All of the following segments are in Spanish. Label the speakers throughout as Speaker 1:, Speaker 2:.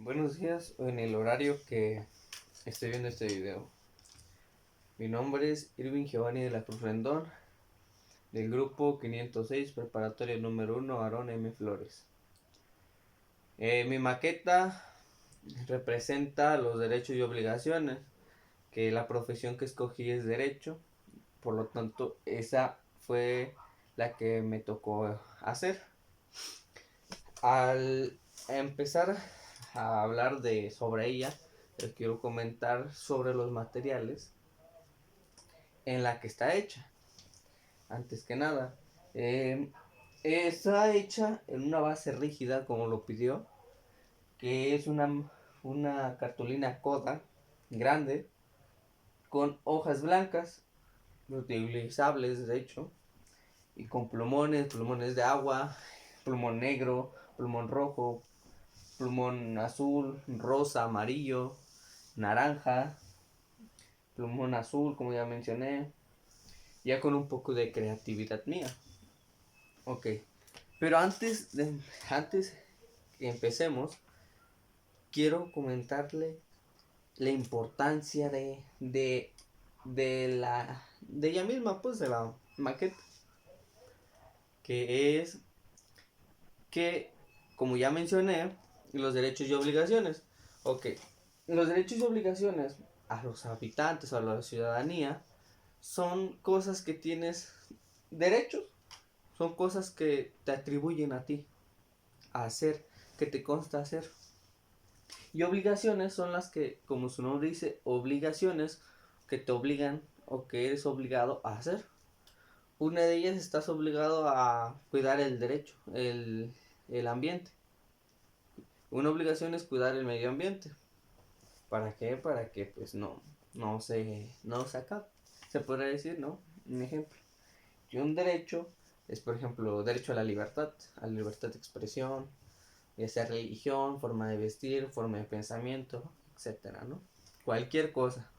Speaker 1: Buenos días o en el horario que estoy viendo este video. Mi nombre es Irving Giovanni de la Cruz Rendón, del grupo 506 preparatoria número 1 Aarón M. Flores. Mi maqueta representa los derechos y obligaciones, que la profesión que escogí es derecho, por lo tanto esa fue la que me tocó hacer. Al empezar a hablar sobre ella, les quiero comentar sobre los materiales en la que está hecha. Antes que nada, eh, está hecha en una base rígida como lo pidió, que es una cartulina Kodak grande con hojas blancas, reutilizables de hecho, y con plumones de agua, plumón negro, plumón rojo, plumón azul, rosa, amarillo, naranja, plumón azul, como ya mencioné, ya con un poco de creatividad mía. Ok, pero antes que empecemos, quiero comentarle la importancia de ella misma, pues de la maqueta, que es que, como ya mencioné, los derechos y obligaciones. Ok, los derechos y obligaciones a los habitantes o a la ciudadanía son cosas que tienes derechos, son cosas que te atribuyen a ti a hacer, que te consta hacer. Y obligaciones son las que, como su nombre dice, obligaciones que te obligan o que eres obligado a hacer. Una de ellas estás obligado a cuidar el derecho, el ambiente. Una obligación es cuidar el medio ambiente. ¿Para qué? Para que pues no se acabe. Se podría decir, ¿no? Un ejemplo. Y un derecho es, por ejemplo, derecho a la libertad de expresión, ya sea religión, forma de vestir, forma de pensamiento, etcétera, ¿no? Cualquier cosa.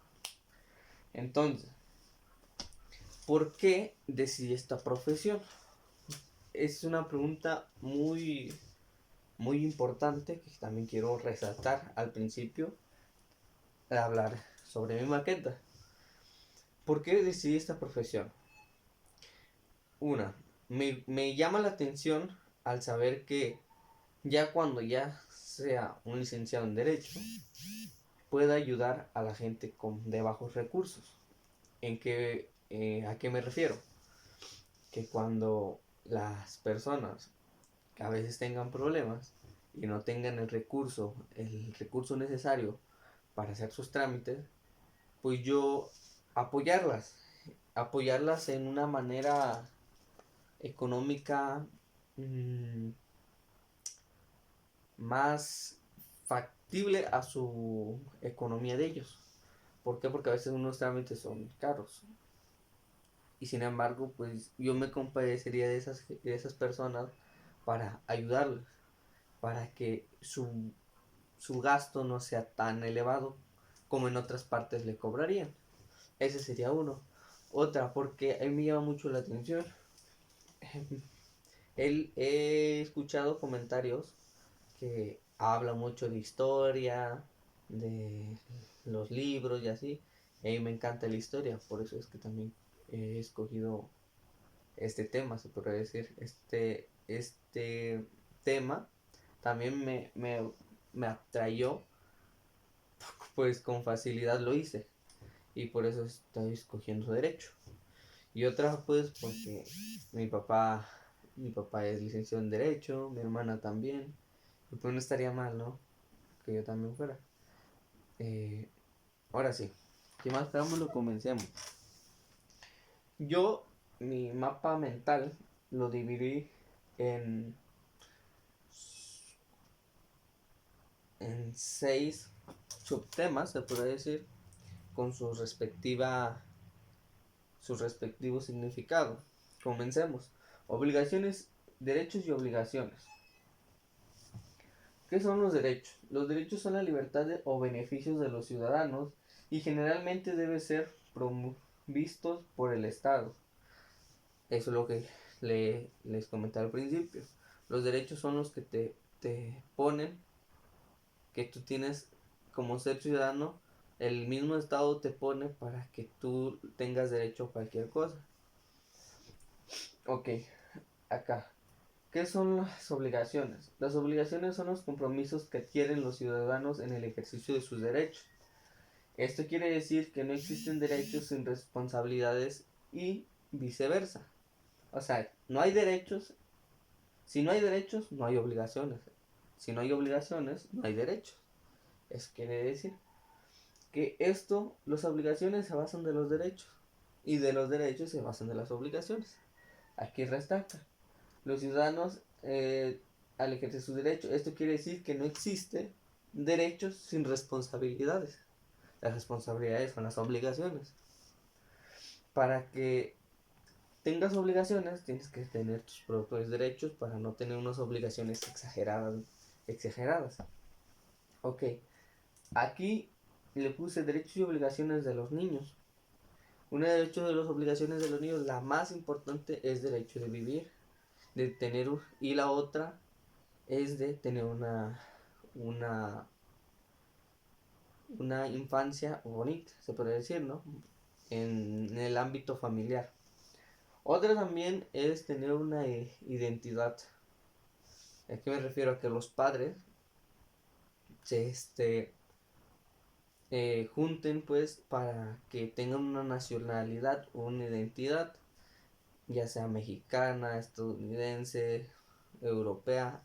Speaker 1: Entonces, ¿por qué decidí esta profesión? Es una pregunta muy importante que también quiero resaltar al principio de hablar sobre mi maqueta. ¿Por qué decidí esta profesión? Una, me llama la atención al saber que ya cuando ya sea un licenciado en Derecho, pueda ayudar a la gente de bajos recursos. ¿A qué me refiero? Que cuando las personas que a veces tengan problemas y no tengan el recurso necesario para hacer sus trámites, pues yo apoyarlas, apoyarlas en una manera económica mmm, más factible a su economía de ellos. ¿Por qué? Porque a veces unos trámites son caros. Y sin embargo, pues yo me compadecería de esas personas para ayudarles, para que su gasto no sea tan elevado como en otras partes le cobrarían. Ese sería uno. Otra, porque a mí me llama mucho la atención. He escuchado comentarios que habla mucho de historia, de los libros y así. Y a mí me encanta la historia, por eso es que también he escogido este tema, se podría decir. Este tema también me atrayó, pues con facilidad lo hice. Y por eso estoy escogiendo derecho. Y otra pues porque mi papá, mi papá es licenciado en derecho, mi hermana también. Y pues no estaría mal, ¿no? Que yo también fuera. Eh, Ahora sí, ¿qué más lo comencemos? Yo, mi mapa mental lo dividí en, en 6 subtemas, se puede decir, con sus respectivos significados. Comencemos. Obligaciones, derechos y obligaciones. ¿Qué son los derechos? Los derechos son la libertad o beneficios de los ciudadanos y generalmente deben ser provistos por el Estado. Eso es lo que les comenté al principio. Los derechos son los que te ponen que tú tienes como ser ciudadano, el mismo Estado te pone para que tú tengas derecho a cualquier cosa. Ok, acá. ¿Qué son las obligaciones? Las obligaciones son los compromisos que adquieren los ciudadanos en el ejercicio de sus derechos. Esto quiere decir que no existen derechos sin responsabilidades y viceversa. O sea, no hay derechos. Si no hay derechos, no hay obligaciones. Si no hay obligaciones, no hay derechos. Eso quiere decir que las obligaciones se basan de los derechos y de los derechos se basan de las obligaciones. Aquí restaca. Los ciudadanos al ejercer sus derechos, esto quiere decir que no existe derechos sin responsabilidades. Las responsabilidades son las obligaciones. Para que tengas obligaciones, tienes que tener tus propios derechos para no tener unas obligaciones exageradas. Ok, aquí le puse derechos y obligaciones de los niños. Una de las obligaciones de los niños, la más importante, es derecho de vivir, de tener, y la otra es de tener una, una infancia bonita, se puede decir, ¿no? En el ámbito familiar. Otra también es tener una identidad. ¿A qué me refiero? A que los padres se junten pues para que tengan una nacionalidad o una identidad, ya sea mexicana, estadounidense, europea,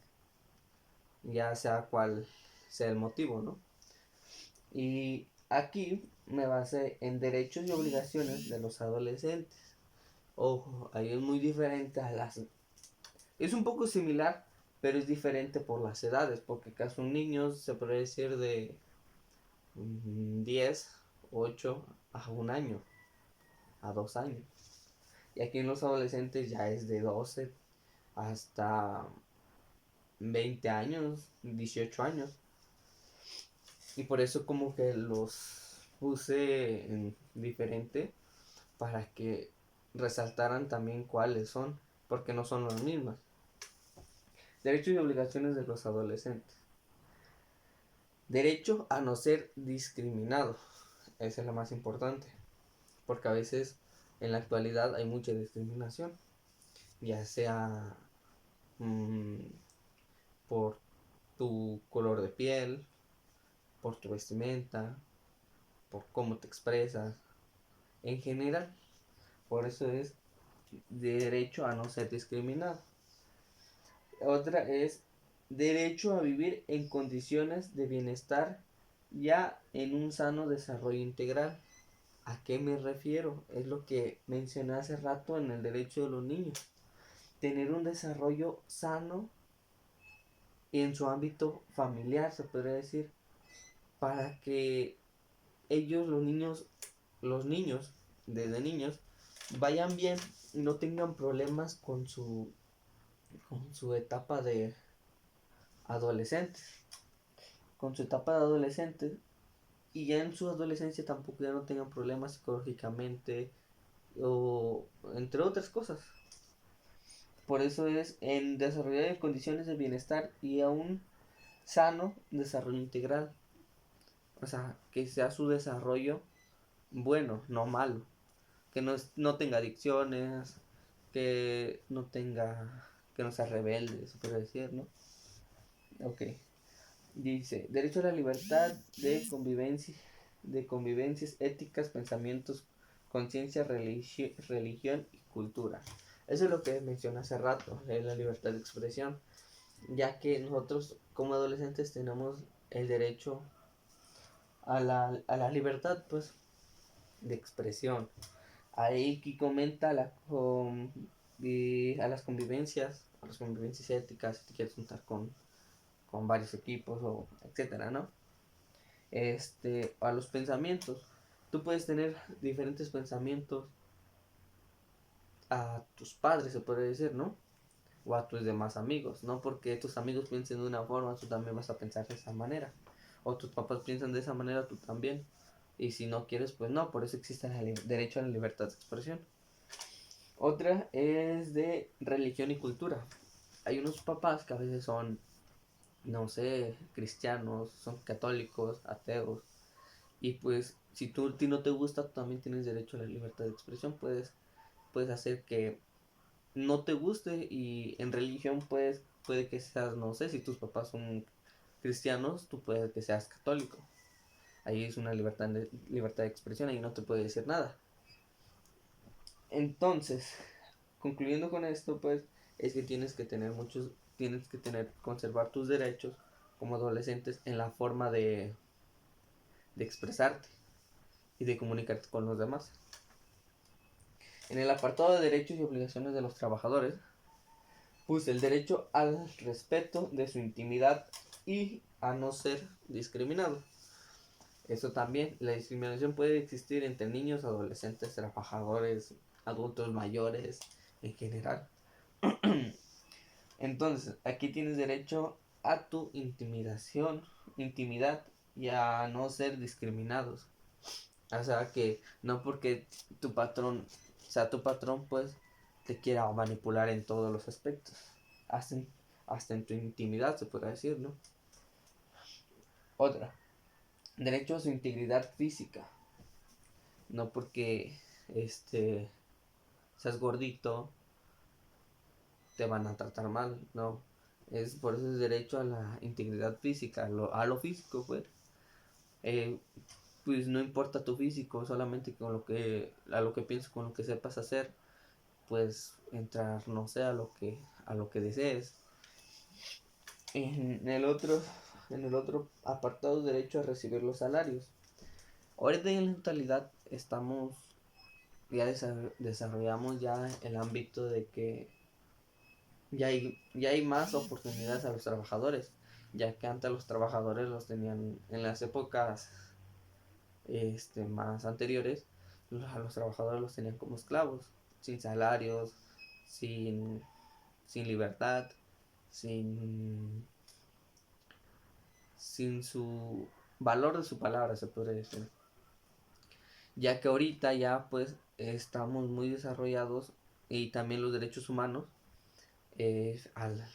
Speaker 1: ya sea cual sea el motivo, ¿no? Y aquí me basé en derechos y obligaciones de los adolescentes. Ojo, ahí es muy diferente a las... Es un poco similar, pero es diferente por las edades, porque acá son niños, se puede decir de 10, 8 a un año, a 2 años. Y aquí en los adolescentes ya es de 12 hasta 20 años, 18 años. Y por eso como que los puse en diferente para que resaltaran también cuáles son, porque no son las mismas. Derechos y obligaciones de los adolescentes. Derecho a no ser discriminado. Esa es la más importante, porque a veces en la actualidad hay mucha discriminación, ya sea por tu color de piel, por tu vestimenta, por cómo te expresas, en general. Por eso es derecho a no ser discriminado. Otra es derecho a vivir en condiciones de bienestar ya en un sano desarrollo integral. ¿A qué me refiero? Es lo que mencioné hace rato en el derecho de los niños. Tener un desarrollo sano en su ámbito familiar, se podría decir, para que ellos, los niños, desde niños, vayan bien y no tengan problemas con su etapa de adolescentes. Con su etapa de adolescentes y ya en su adolescencia tampoco ya no tengan problemas psicológicamente o entre otras cosas. Por eso es en desarrollar en condiciones de bienestar y a un sano desarrollo integral. O sea, que sea su desarrollo bueno, no malo. Que no tenga adicciones, que no sea rebelde, se puede decir, ¿no? Ok. Dice, derecho a la libertad de convivencias éticas, pensamientos, conciencia, religión y cultura. Eso es lo que mencioné hace rato, la libertad de expresión, ya que nosotros como adolescentes tenemos el derecho a la libertad, pues, de expresión. Ahí que comenta a las convivencias éticas, si te quieres juntar con varios equipos o etcétera, ¿no? A los pensamientos. Tú puedes tener diferentes pensamientos a tus padres, se puede decir, ¿no? O a tus demás amigos, no porque tus amigos piensen de una forma, tú también vas a pensar de esa manera. O tus papás piensan de esa manera, tú también. Y si no quieres, pues no, por eso existe el derecho a la libertad de expresión. Otra es de religión y cultura. Hay unos papás que a veces son no sé, cristianos, son católicos, ateos. Y pues si tú a ti no te gusta, tú también tienes derecho a la libertad de expresión. Puedes hacer que no te guste, y en religión pues puede que seas, no sé, si tus papás son cristianos, tú puedes que seas católico. Ahí es una libertad de expresión, ahí no te puede decir nada. Entonces, concluyendo con esto, pues es que tienes que conservar tus derechos como adolescentes en la forma de expresarte y de comunicarte con los demás. En el apartado de derechos y obligaciones de los trabajadores, puse el derecho al respeto de su intimidad y a no ser discriminado. Eso también, la discriminación puede existir entre niños, adolescentes, trabajadores, adultos mayores, en general. Entonces, aquí tienes derecho a tu intimidad y a no ser discriminados. O sea que no porque tu patrón sea tu patrón, pues te quiera manipular en todos los aspectos. Hasta en, hasta en tu intimidad se puede decir, ¿no? Otra, derecho a su integridad física. No porque seas gordito te van a tratar mal, no. Por eso es derecho a la integridad física, a lo físico, pues. Eh, pues no importa tu físico, solamente a lo que pienses, con lo que sepas hacer, pues entrar, no sé, a lo que desees. En el otro, en el otro apartado, derecho a recibir los salarios. Ahorita en la actualidad desarrollamos ya el ámbito de que ya hay más oportunidades a los trabajadores, ya que antes los trabajadores los tenían en las épocas más anteriores, a los trabajadores los tenían como esclavos, sin salarios, sin, sin libertad, sin, sin su valor de su palabra, se podría decir. Ya que ahorita ya pues estamos muy desarrollados, y también los derechos humanos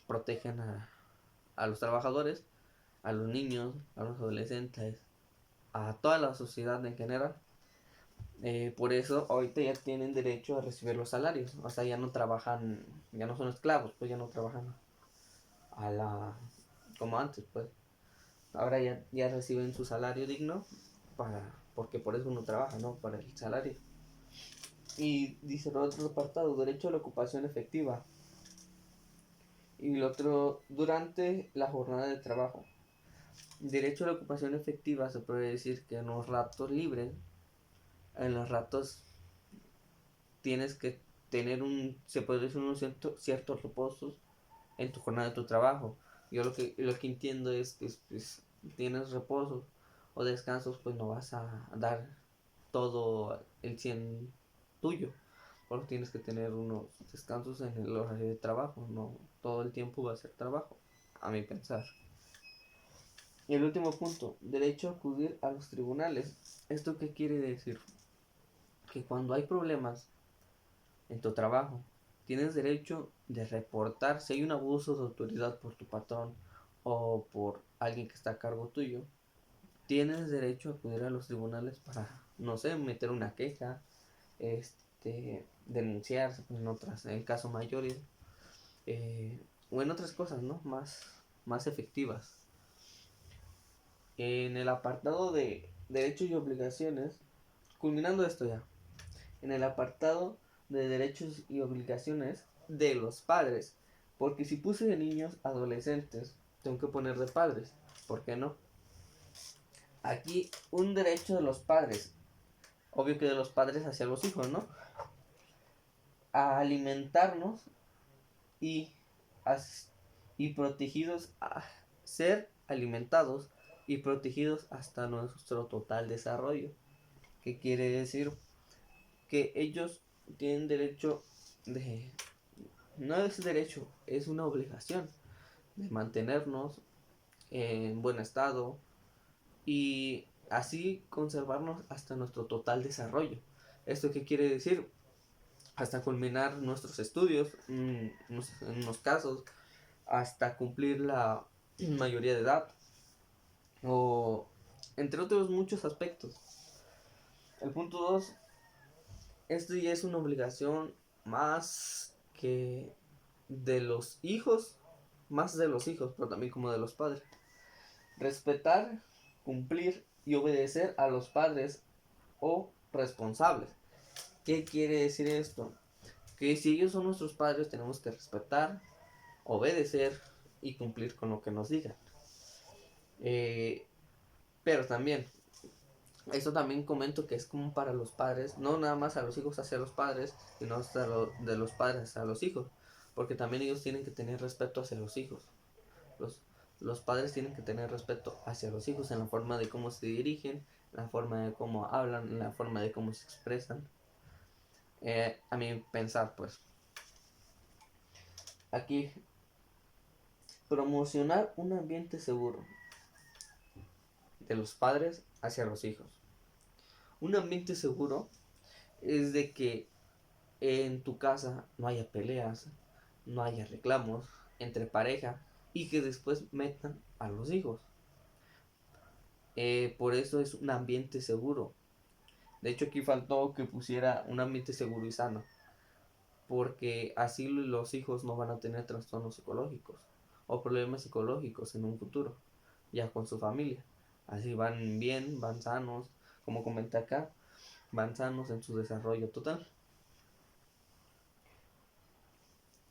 Speaker 1: protegen a los trabajadores, a los niños, a los adolescentes, a toda la sociedad en general. Por eso ahorita ya tienen derecho a recibir los salarios. O sea, ya no trabajan, ya no son esclavos, pues ya no trabajan a la como antes, pues. Ahora ya reciben su salario digno, porque por eso uno trabaja, ¿no? Para el salario. Y dice el otro apartado, derecho a la ocupación efectiva. Y el otro, durante la jornada de trabajo. Derecho a la ocupación efectiva se puede decir que en los ratos libres, en los ratos tienes que tener se puede decir unos ciertos reposos en tu jornada de tu trabajo. Yo lo que entiendo es que pues, tienes reposos o descansos, pues no vas a dar todo el 100 tuyo. Porque tienes que tener unos descansos en el horario de trabajo, no todo el tiempo va a ser trabajo, a mi pensar. Y el último punto, derecho a acudir a los tribunales. ¿Esto qué quiere decir? Que cuando hay problemas en tu trabajo, tienes derecho de reportar si hay un abuso de autoridad por tu patrón o por alguien que está a cargo tuyo. Tienes derecho a acudir a los tribunales para, no sé, meter una queja, denunciar en casos mayores, o en otras cosas, ¿no? Más efectivas. En el apartado de derechos y obligaciones, culminando esto ya, en el apartado de derechos y obligaciones de los padres, porque si puse de niños, adolescentes, tengo que poner de padres, ¿por qué no? Aquí un derecho de los padres, obvio que de los padres hacia los hijos, ¿no? A alimentarnos y, y protegidos, a ser alimentados y protegidos hasta nuestro total desarrollo. ¿Qué quiere decir? Que ellos tienen derecho de... No es derecho, es una obligación de mantenernos en buen estado y así conservarnos hasta nuestro total desarrollo. ¿Esto qué quiere decir? Hasta culminar nuestros estudios, en unos casos, hasta cumplir mayoría de edad, o entre otros muchos aspectos. El punto 2, esto ya es una obligación más que de los hijos, más de los hijos, pero también como de los padres. Respetar, cumplir y obedecer a los padres o responsables. ¿Qué quiere decir esto? Que si ellos son nuestros padres, tenemos que respetar, obedecer y cumplir con lo que nos digan. Pero también, esto también comento que es como para los padres, no nada más a los hijos hacia los padres, sino hasta de los padres hacia los hijos, porque también ellos tienen que tener respeto hacia los hijos. Los, los padres tienen que tener respeto hacia los hijos en la forma de cómo se dirigen, en la forma de cómo hablan, en la forma de cómo se expresan. A mí pensar, pues, aquí, promocionar un ambiente seguro de los padres hacia los hijos. Un ambiente seguro es de que en tu casa no haya peleas, no haya reclamos entre pareja y que después metan a los hijos. Por eso es un ambiente seguro. De hecho, aquí faltó que pusiera un ambiente seguro y sano, porque así los hijos no van a tener trastornos psicológicos o problemas psicológicos en un futuro, ya con su familia. Así van bien, van sanos, como comenté acá, van sanos en su desarrollo total.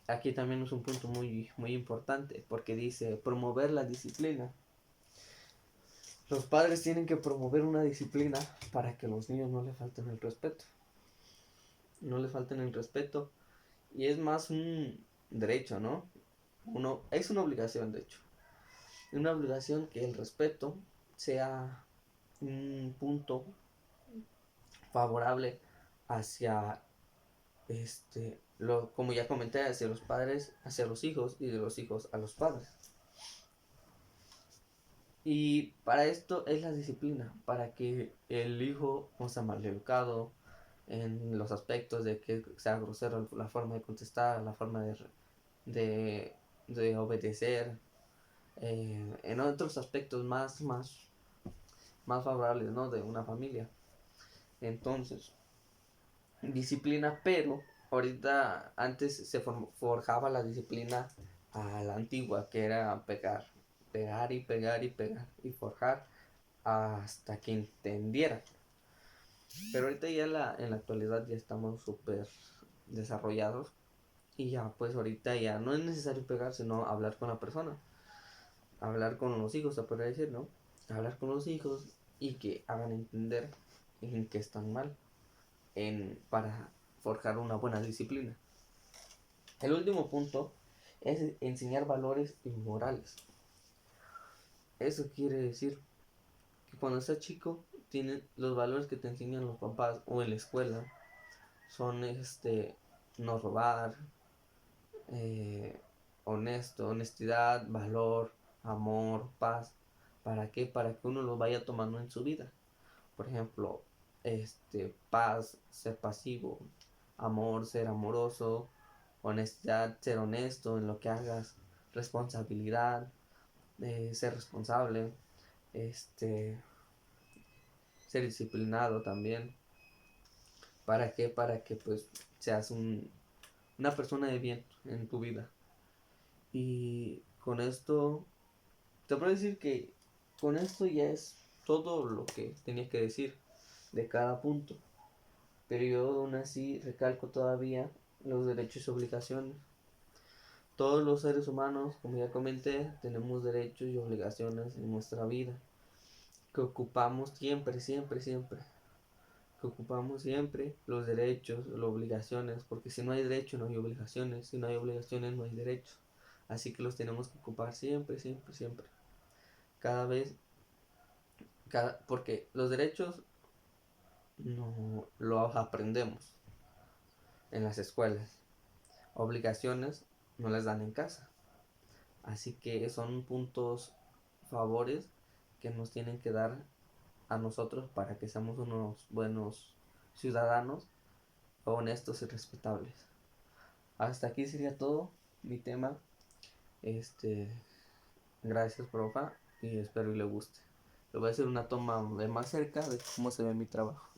Speaker 1: Aquí también es un punto muy importante, porque dice promover la disciplina. Los padres tienen que promover una disciplina para que los niños no le falten el respeto. No les falten el respeto. Y es más un derecho, ¿no? Es una obligación, de hecho. Es una obligación que el respeto sea un punto favorable hacia como ya comenté, hacia los padres, hacia los hijos y de los hijos a los padres. Y para esto es la disciplina, para que el hijo no sea maleducado en los aspectos de que sea grosero la forma de contestar, la forma de, de obedecer, en otros aspectos más favorables, ¿no? De una familia. Entonces, disciplina, pero ahorita antes se forjaba la disciplina a la antigua, que era pegar y pegar y pegar y forjar hasta que entendieran. Pero ahorita ya en la actualidad ya estamos súper desarrollados y ya pues ahorita ya no es necesario pegar, sino hablar con la persona, hablar con los hijos, se podría decir, ¿no? Hablar con los hijos y que hagan entender en que están mal para forjar una buena disciplina. El último punto es enseñar valores y morales. Eso quiere decir que cuando estás chico, tienen los valores que te enseñan los papás o en la escuela son no robar, honestidad, valor, amor, paz. ¿Para qué? Para que uno lo vaya tomando en su vida. Por ejemplo, paz, ser pasivo, amor, ser amoroso, honestidad, ser honesto en lo que hagas, responsabilidad, ser responsable, este, ser disciplinado también. ¿Para qué? Para que pues seas una persona de bien en tu vida. Y con esto, te puedo decir que con esto ya es todo lo que tenía que decir de cada punto. Pero yo aún así recalco todavía los derechos y obligaciones. Todos los seres humanos, como ya comenté, tenemos derechos y obligaciones en nuestra vida, que ocupamos siempre, siempre, siempre. Que ocupamos siempre los derechos, las obligaciones, porque si no hay derechos no hay obligaciones, si no hay obligaciones no hay derechos. Así que los tenemos que ocupar siempre, siempre, siempre. Cada vez, porque los derechos no los aprendemos en las escuelas. Obligaciones no las dan en casa. Así que son puntos, favores que nos tienen que dar a nosotros para que seamos unos buenos ciudadanos, honestos y respetables. Hasta aquí sería todo mi tema. Este, Gracias, profa, y espero que le guste. Le voy a hacer una toma de más cerca de cómo se ve mi trabajo.